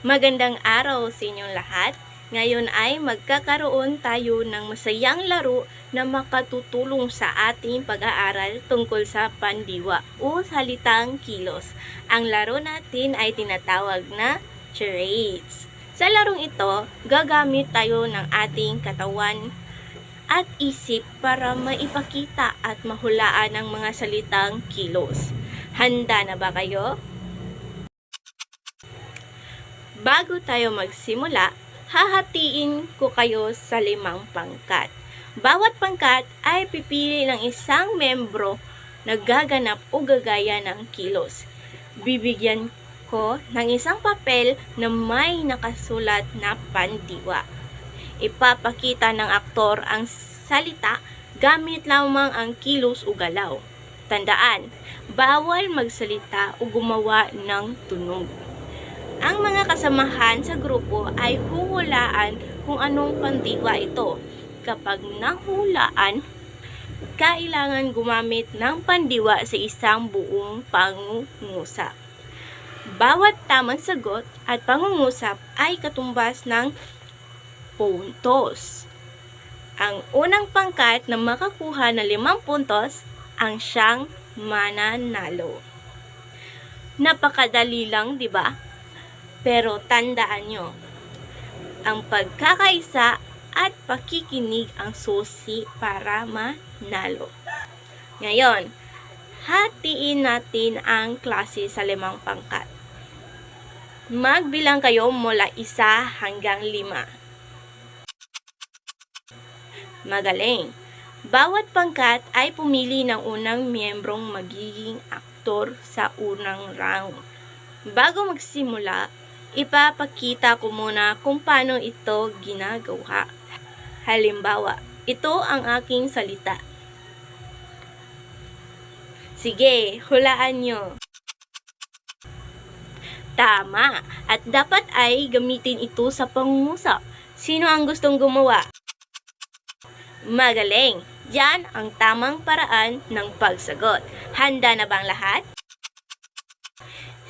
Magandang araw sa inyong lahat. Ngayon ay magkakaroon tayo ng masayang laro na makatutulong sa ating pag-aaral tungkol sa pandiwa o salitang kilos. Ang laro natin ay tinatawag na charades. Sa larong ito, gagamit tayo ng ating katawan at isip para maipakita at mahulaan ang mga salitang kilos. Handa na ba kayo? Bago tayo magsimula, hahatiin ko kayo sa 5 pangkat. Bawat pangkat ay pipili ng isang membro na gaganap o gagaya ng kilos. Bibigyan ko ng isang papel na may nakasulat na pandiwa. Ipapakita ng aktor ang salita gamit lamang ang kilos o galaw. Tandaan, bawal magsalita o gumawa ng tunog. Ang mga kasamahan sa grupo ay huhulaan kung anong pandiwa ito. Kapag nahulaan, kailangan gumamit ng pandiwa sa isang buong pangungusap. Bawat tamang sagot at pangungusap ay katumbas ng puntos. Ang unang pangkat na makakuha ng 5 puntos ang siyang mananalo. Napakadali lang, di ba? Pero tandaan nyo, ang pagkakaisa at pakikinig ang susi para manalo. Ngayon, hatiin natin ang klase sa 5 pangkat. Magbilang kayo mula 1 hanggang 5. Magaling! Bawat pangkat ay pumili ng unang miyembrong magiging aktor sa unang round. Bago magsimula, ipapakita ko muna kung paano ito ginagawa. Halimbawa, ito ang aking salita. Sige, hulaan nyo. Tama! At dapat ay gamitin ito sa pangungusap. Sino ang gustong gumawa? Magaling! Yan ang tamang paraan ng pagsagot. Handa na bang lahat?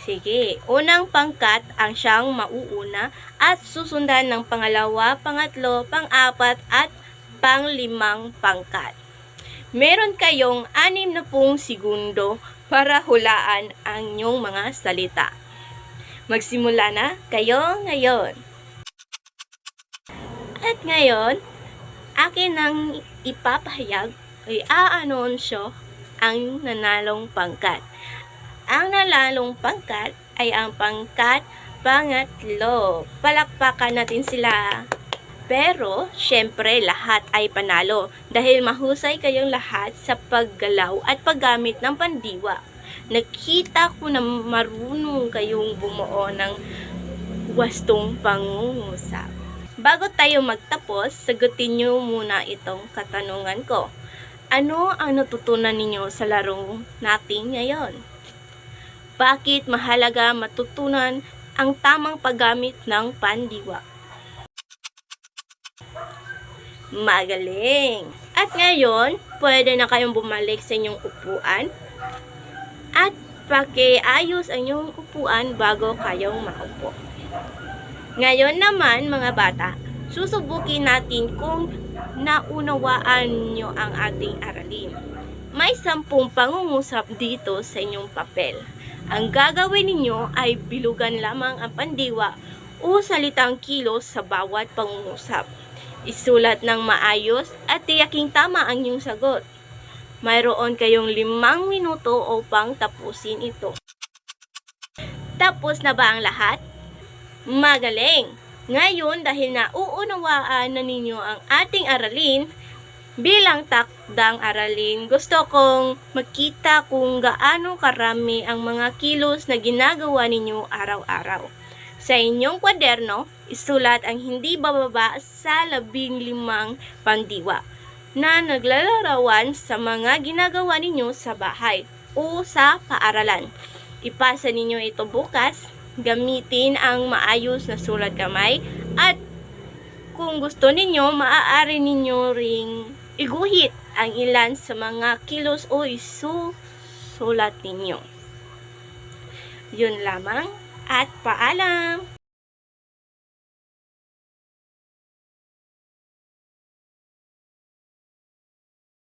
Sige, unang pangkat ang siyang mauuna at susundan ng pangalawa, pangatlo, pang-4 at pang-5 pangkat. Meron kayong 60 segundo para hulaan ang inyong mga salita. Magsimula na kayo ngayon. At ngayon, akin nang ipapahayag ay aanonsyo ang nanalong pangkat. Ang nanalong pangkat ay ang pangkat pangatlo. Palakpakan natin sila. Pero, syempre, lahat ay panalo dahil mahusay kayong lahat sa paggalaw at paggamit ng pandiwa. Nakita ko na marunong kayong bumuo ng wastong pangungusap. Bago tayo magtapos, sagutin nyo muna itong katanungan ko. Ano ang natutunan ninyo sa laro natin ngayon? Bakit mahalaga matutunan ang tamang paggamit ng pandiwa? Magaling! At ngayon, pwede na kayong bumalik sa inyong upuan at pakiayos ang inyong upuan bago kayong maupo. Ngayon naman, mga bata, susubukin natin kung naunawaan nyo ang ating aralin. May 10 pangungusap dito sa inyong papel. Ang gagawin ninyo ay bilugan lamang ang pandiwa o salitang kilos sa bawat pangungusap. Isulat ng maayos at tiyaking tama ang inyong sagot. Mayroon kayong 5 minuto upang tapusin ito. Tapos na ba ang lahat? Magaling! Ngayon, dahil nauunawaan na ninyo ang ating aralin, bilang takdang aralin, gusto kong makita kung gaano karami ang mga kilos na ginagawa ninyo araw-araw. Sa inyong kwaderno, isulat ang hindi bababa sa 15 pandiwa na naglalarawan sa mga ginagawa ninyo sa bahay o sa paaralan. Ipasa ninyo ito bukas, gamitin ang maayos na sulat kamay at kung gusto ninyo, maaari ninyo ring iguhit ang ilan sa mga kilos o isusulat ninyo. Yun lamang at paalam!